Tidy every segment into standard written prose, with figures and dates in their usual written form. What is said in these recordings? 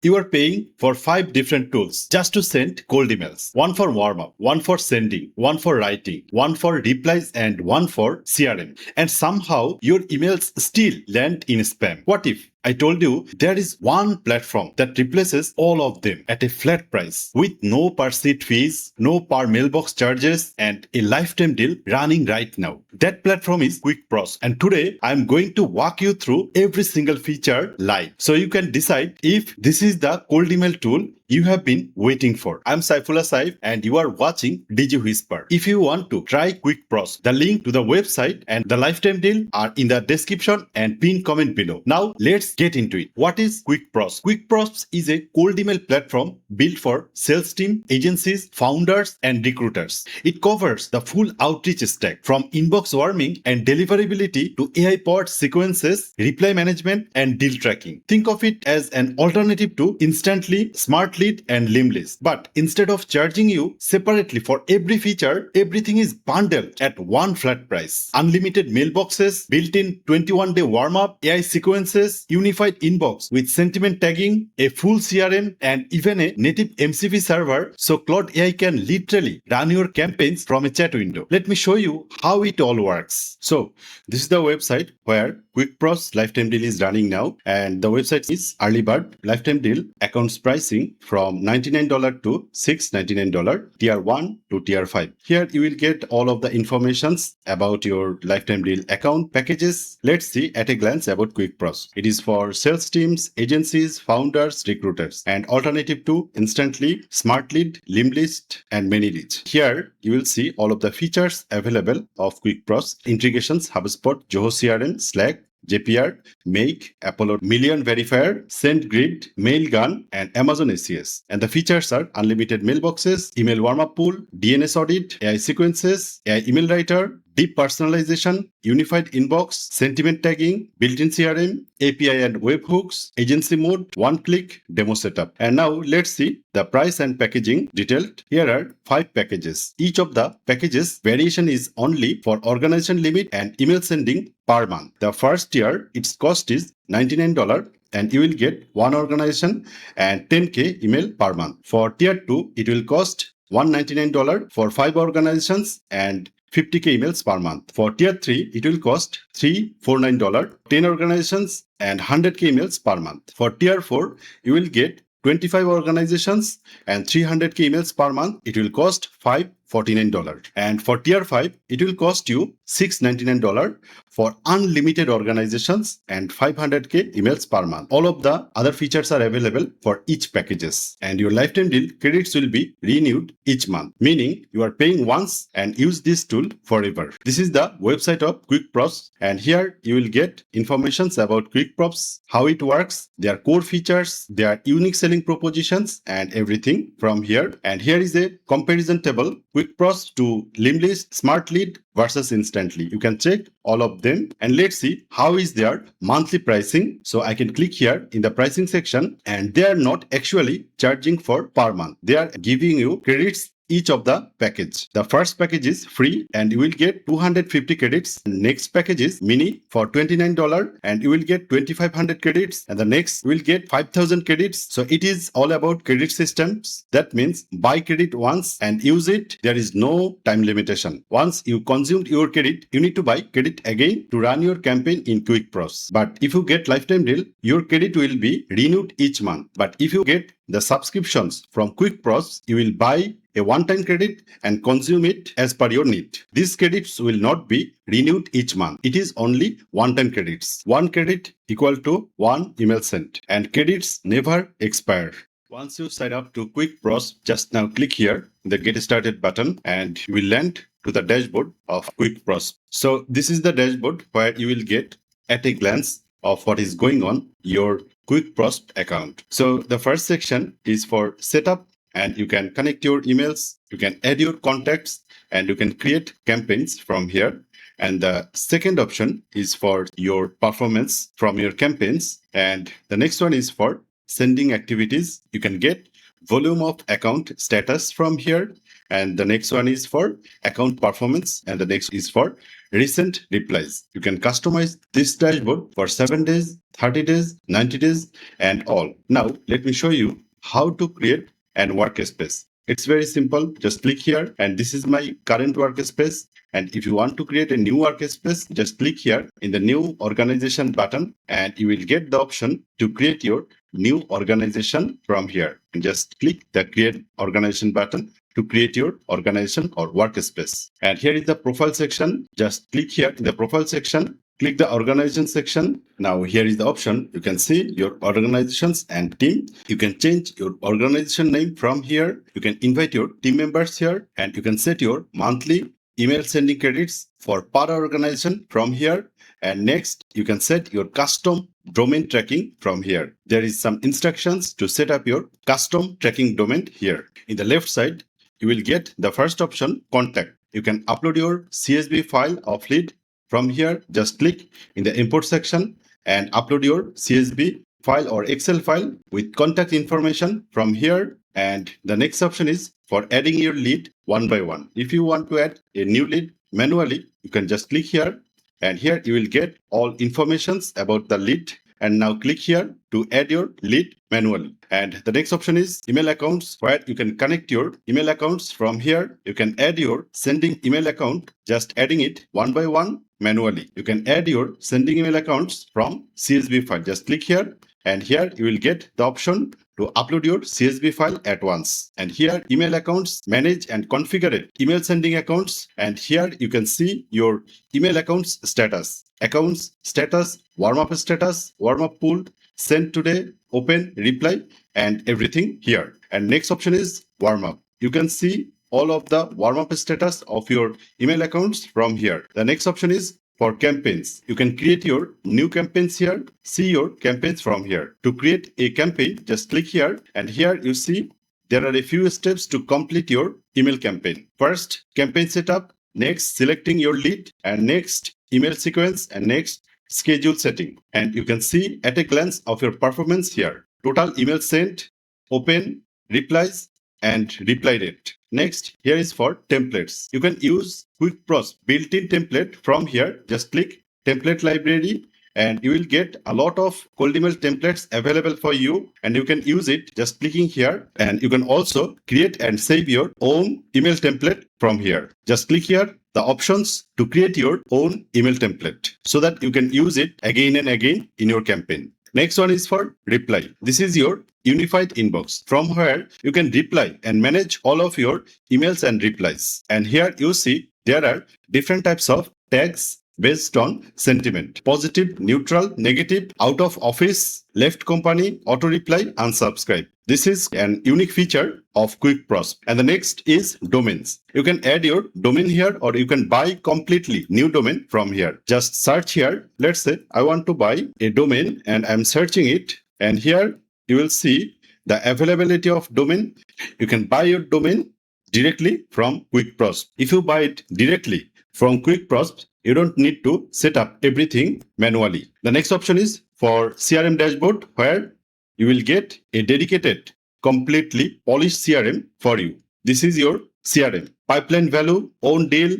You are paying for 5 different tools just to send cold emails. One for warm-up, one for sending, one for writing, one for replies, and one for CRM. And somehow your emails still land in spam. What if I told you there is one platform that replaces all of them at a flat price with no per seat fees, no per mailbox charges, and a lifetime deal running right now? That platform is QuickProsp, and today I'm going to walk you through every single feature live so you can decide if this is the cold email tool you have been waiting for. I'm Saif and you are watching Digi Whisper. If you want to try QuickProsp, the link to the website and the lifetime deal are in the description and pinned comment below. Now let's get into it. What is QuickProsp? QuickProsp is a cold email platform built for sales team, agencies, founders, and recruiters. It covers the full outreach stack from inbox warming and deliverability to AI-powered sequences, reply management, and deal tracking. Think of it as an alternative to Instantly, Smartly, and Limbless. But instead of charging you separately for every feature, everything is bundled at one flat price. Unlimited mailboxes, built-in 21-day warm-up, AI sequences, unified inbox with sentiment tagging, a full CRM, and even a native MCP server so Claude AI can literally run your campaigns from a chat window. Let me show you how it all works. So this is the website where QuickProsp lifetime deal is running now, and the website is early bird lifetime deal accounts pricing from $99 to $699, tier 1 to tier 5. Here you will get all of the informations about your lifetime deal account packages. Let's see at a glance about QuickProsp. It is for sales teams, agencies, founders, recruiters, and alternative to Instantly, SmartLead, Limblist, and ManyReach. Here you will see all of the features available of QuickProsp: integrations, HubSpot, Zoho CRM, Slack, JPR, Make, Apollo Million Verifier, SendGrid, Mailgun, and Amazon ACS. And the features are unlimited mailboxes, email warm-up pool, DNS audit, AI sequences, AI email writer, deep personalization, unified inbox, sentiment tagging, built-in CRM, API and webhooks, agency mode, one-click demo setup. And now let's see the price and packaging detailed. Here are 5 packages. Each of the packages variation is only for organization limit and email sending per month. The first tier, its cost is $99, and you will get one organization and 10K email per month. For tier 2, it will cost $199 for 5 organizations and 50K emails per month. For tier 3, it will cost $349, 10 organizations and 100K emails per month. For tier 4, you will get 25 organizations and 300K emails per month. It will cost $549. And for tier 5, it will cost you $699 for unlimited organizations and 500K emails per month. All of the other features are available for each packages, and your lifetime deal credits will be renewed each month, meaning you are paying once and use this tool forever. This is the website of QuickProsp, and here you will get informations about QuickProsp, how it works, their core features, their unique selling propositions, and everything from here. And here is a comparison table: QuickProsp to Limblist, SmartLead versus Instantly. You can check all of them, and let's see how is their monthly pricing. So I can click here in the pricing section, and they are not actually charging for per month. They are giving you credits each of the package. The first package is free and you will get 250 credits. Next package is mini for $29 and you will get 2500 credits, and the next will get 5000 credits. So it is all about credit systems. That means buy credit once and use it. There is no time limitation. Once you consumed your credit, you need to buy credit again to run your campaign in QuickProsp. But if you get lifetime deal, your credit will be renewed each month. But if you get the subscriptions from QuickProsp, you will buy a one-time credit and consume it as per your need. These credits will not be renewed each month. It is only one-time credits. One credit equal to one email sent, and credits never expire. Once you sign up to QuickProsp, just now click here, the Get Started button, and you will land to the dashboard of QuickProsp. So this is the dashboard where you will get at a glance of what is going on your QuickProsp account. So the first section is for setup, and you can connect your emails, you can add your contacts, and you can create campaigns from here. And the second option is for your performance from your campaigns. And the next one is for sending activities. You can get volume of account status from here. And the next one is for account performance. And the next is for recent replies. You can customize this dashboard for 7 days, 30 days, 90 days, and all. Now, let me show you how to create an workspace. It's very simple. Just click here, and this is my current workspace. And if you want to create a new workspace, just click here in the new organization button, and you will get the option to create your new organization from here. And just click the create organization button to create your organization or workspace. And here is the profile section. Just click here in the profile section. Click the organization section. Now here is the option. You can see your organizations and team. You can change your organization name from here. You can invite your team members here, and you can set your monthly email sending credits for per organization from here. And next, you can set your custom domain tracking from here. There is some instructions to set up your custom tracking domain here. In the left side, you will get the first option, contact. You can upload your CSV file of lead from here. Just click in the import section and upload your CSV file or Excel file with contact information from here. And the next option is for adding your lead one by one. If you want to add a new lead manually, you can just click here, and here you will get all informations about the lead. And now click here to add your lead manually. And the next option is email accounts, where you can connect your email accounts from here. You can add your sending email account, just adding it one by one manually. You can add your sending email accounts from CSV file. Just click here, and here you will get the option to upload your CSV file at once. And here email accounts, manage and configure it. Email sending accounts, and here you can see your email accounts status. Accounts status, warm up pool, send today, open, reply, and everything here. And next option is warm up. You can see all of the warm up status of your email accounts from here. The next option is for campaigns. You can create your new campaigns here. See your campaigns from here. To create a campaign, just click here, and here you see there are a few steps to complete your email campaign. First, campaign setup. Next, selecting your lead, and next, email sequence, and next, schedule setting. And you can see at a glance of your performance here. Total email sent, open, replies, and reply rate. Next, here is for templates. You can use QuickProsp built-in template from here. Just click template library, and you will get a lot of cold email templates available for you, and you can use it just clicking here. And you can also create and save your own email template from here. Just click here the options to create your own email template so that you can use it again and again in your campaign. Next one is for reply. This is your unified inbox from where you can reply and manage all of your emails and replies. And here you see there are different types of tags based on sentiment: positive, neutral, negative, out of office, left company, auto reply, unsubscribe. This is an unique feature of QuickProsp. And the next is domains. You can add your domain here, or you can buy completely new domain from here. Just search here. Let's say I want to buy a domain and I'm searching it. And here you will see the availability of domain. You can buy your domain directly from QuickProsp. If you buy it directly from QuickProsp, you don't need to set up everything manually. The next option is for CRM dashboard, where you will get a dedicated, completely polished CRM for you. This is your CRM. Pipeline value, own deal,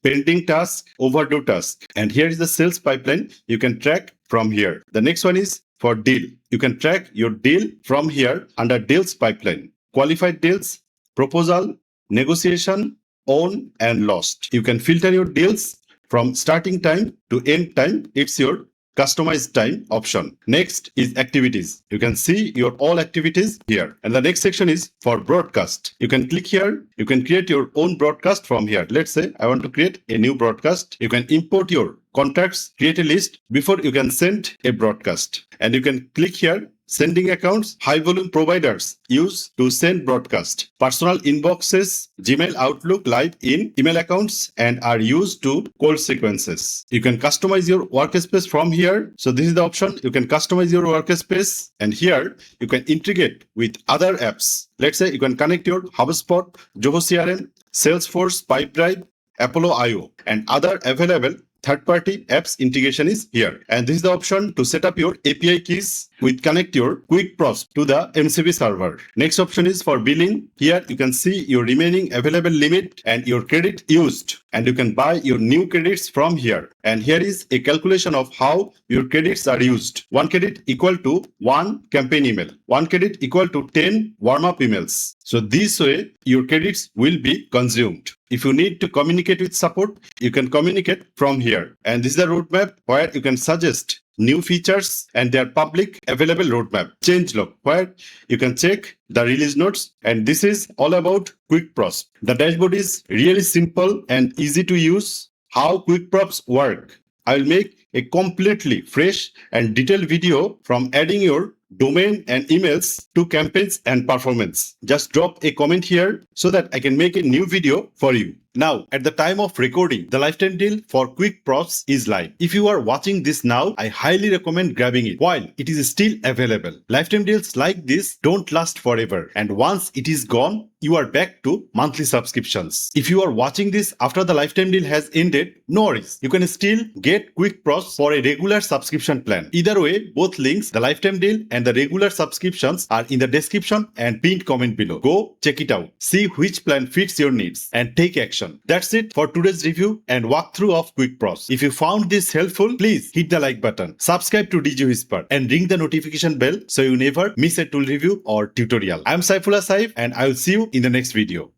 pending task, overdue task. And here is the sales pipeline you can track from here. The next one is for deal. You can track your deal from here under deals pipeline. Qualified deals, proposal, negotiation, own, and lost. You can filter your deals from starting time to end time. It's your customized time option. Next is activities. You can see your all activities here. And the next section is for broadcast. You can click here. You can create your own broadcast from here. Let's say I want to create a new broadcast. You can import your contacts, create a list before you can send a broadcast. And you can click here. Sending accounts, high volume providers use to send broadcast. Personal inboxes, Gmail, Outlook, live in email accounts, and are used to cold sequences. You can customize your workspace from here. So this is the option. You can customize your workspace, and here you can integrate with other apps. Let's say you can connect your HubSpot, Zoho CRM, Salesforce, Pipedrive, Apollo IO, and other available third-party apps integration is here. And this is the option to set up your API keys with connect your QuickProsp to the MCP server. Next option is for billing. Here you can see your remaining available limit and your credit used. And you can buy your new credits from here. And here is a calculation of how your credits are used. 1 credit equal to 1 campaign email. 1 credit equal to 10 warm-up emails. So this way, your credits will be consumed. If you need to communicate with support, you can communicate from here. And this is the roadmap where you can suggest new features and their public available roadmap. Changelog, where you can check the release notes. And this is all about QuickProsp. The dashboard is really simple and easy to use. How QuickProsp work. I will make a completely fresh and detailed video from adding your domain and emails to campaigns and performance. Just drop a comment here so that I can make a new video for you. Now, at the time of recording, the lifetime deal for QuickProsp is live. If you are watching this now, I highly recommend grabbing it while it is still available. Lifetime deals like this don't last forever, and once it is gone, you are back to monthly subscriptions. If you are watching this after the lifetime deal has ended, no worries. You can still get QuickProsp for a regular subscription plan. Either way, both links, the lifetime deal and the regular subscriptions, are in the description and pinned comment below. Go check it out. See which plan fits your needs and take action. That's it for today's review and walkthrough of QuickProsp. If you found this helpful, please hit the like button, subscribe to Digi Whisper, and ring the notification bell so you never miss a tool review or tutorial. I'm Saif and I will see you in the next video.